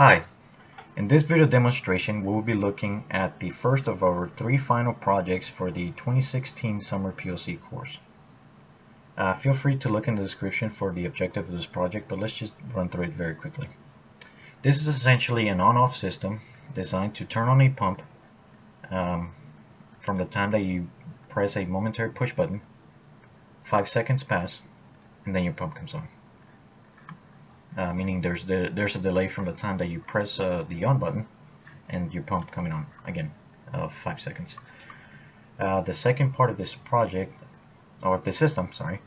Hi, in this video demonstration we will be looking at the first of our three final projects for the 2016 Summer PLC course. Feel free to look in the description for the objective of this project, but let's just run through it very quickly. This is essentially an on-off system designed to turn on a pump from the time that you press a momentary push button. 5 seconds pass and then your pump comes on. Meaning there's a delay from the time that you press the on button and your pump coming on again, 5 seconds. The second part of this project, or of the system, sorry,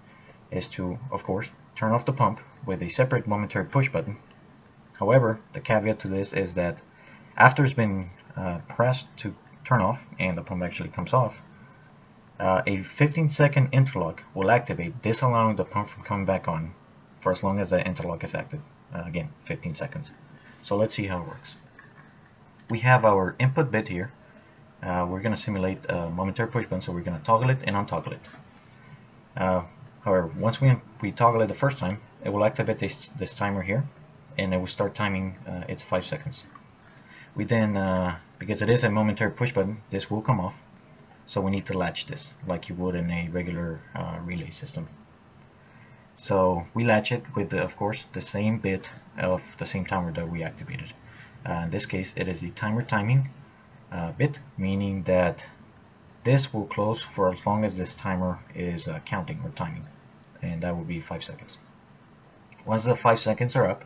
is to, of course, turn off the pump with a separate momentary push button. However, the caveat to this is that after it's been pressed to turn off and the pump actually comes off, a 15-second interlock will activate, disallowing the pump from coming back on for as long as the interlock is active. Again, 15 seconds. So let's see how it works. We have our input bit here. We're going to simulate a momentary push button, so we're going to toggle it and untoggle it. However, once we toggle it the first time, it will activate this timer here, and it will start timing its 5 seconds. We then, because it is a momentary push button, this will come off, so we need to latch this like you would in a regular relay system. So we latch it with, of course, the same bit of the same timer that we activated. In this case, it is the timer timing bit, meaning that this will close for as long as this timer is counting or timing, and that will be 5 seconds. Once the 5 seconds are up,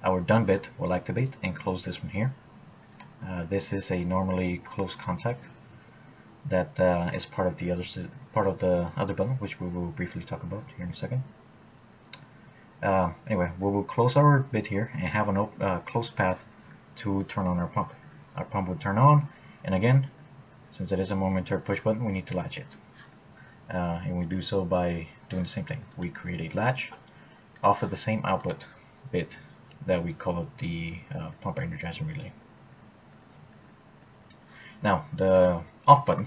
our done bit will activate and close this one here. This is a normally close contact that is part of the other button, which we will briefly talk about here in a second. Anyway, we will close our bit here and have a closed path to turn on our pump. Our pump will turn on, and again, since it is a momentary push button, we need to latch it. And we do so by doing the same thing. We create a latch off of the same output bit that we call the pump energizer relay. Now, the off button,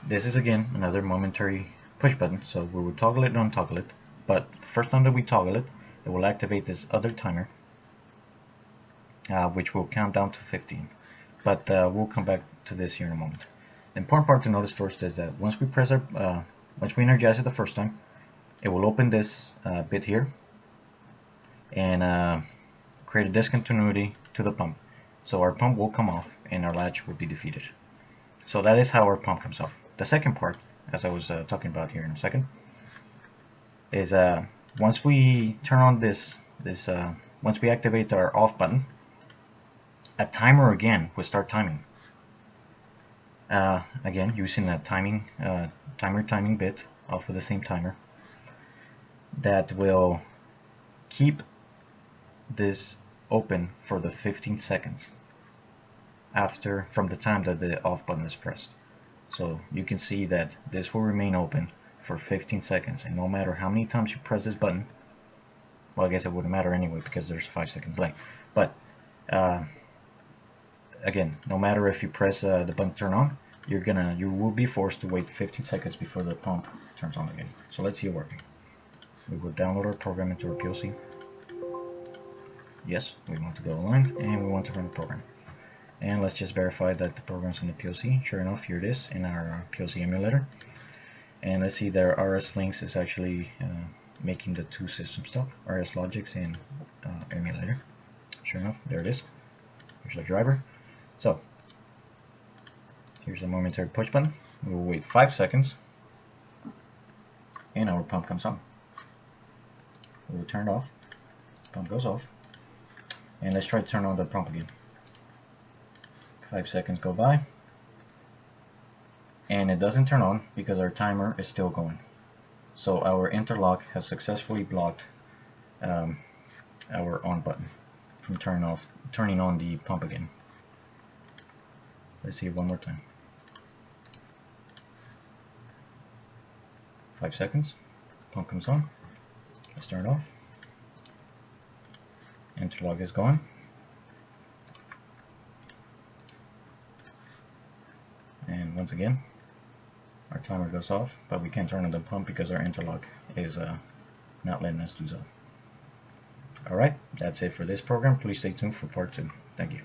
this is again another momentary push button, so we will toggle it and untoggle it, but the first time that we toggle it, it will activate this other timer, which will count down to 15, but we'll come back to this here in a moment. The important part to notice first is that once we press our, once we energize it the first time, it will open this bit here and create a discontinuity to the pump. So our pump will come off and our latch will be defeated. So that is how our pump comes off. The second part, as I was talking about here in a second, is once we turn on once we activate our off button, a timer again will start timing. Again, using that timer timing bit off of the same timer that will keep this open for the 15 seconds from the time that the off button is pressed. So you can see that this will remain open for 15 seconds, and no matter how many times you press this button, well, I guess it wouldn't matter anyway because there's a 5 second delay, but again, no matter if you press the button turn on, you will be forced to wait 15 seconds before the pump turns on again. So let's see it working. We will download our program into our PLC. Yes, we want to go online and we want to run the program. And let's just verify that the program's in the PLC. Sure enough, here it is in our PLC emulator. And let's see that our RS Links is actually making the two systems talk, RS Logics and emulator. Sure enough, there it is. Here's the driver. So here's a momentary push button. We will wait 5 seconds and our pump comes on. We will turn it off. Pump goes off. And let's try to turn on the pump again. 5 seconds go by, and it doesn't turn on because our timer is still going. So our interlock has successfully blocked our on button from turning on the pump again. Let's see it one more time. 5 seconds, pump comes on. Let's turn it off. Interlock is gone. And once again, our timer goes off, but we can't turn on the pump because our interlock is not letting us do so. Alright, that's it for this program. Please stay tuned for part 2. Thank you.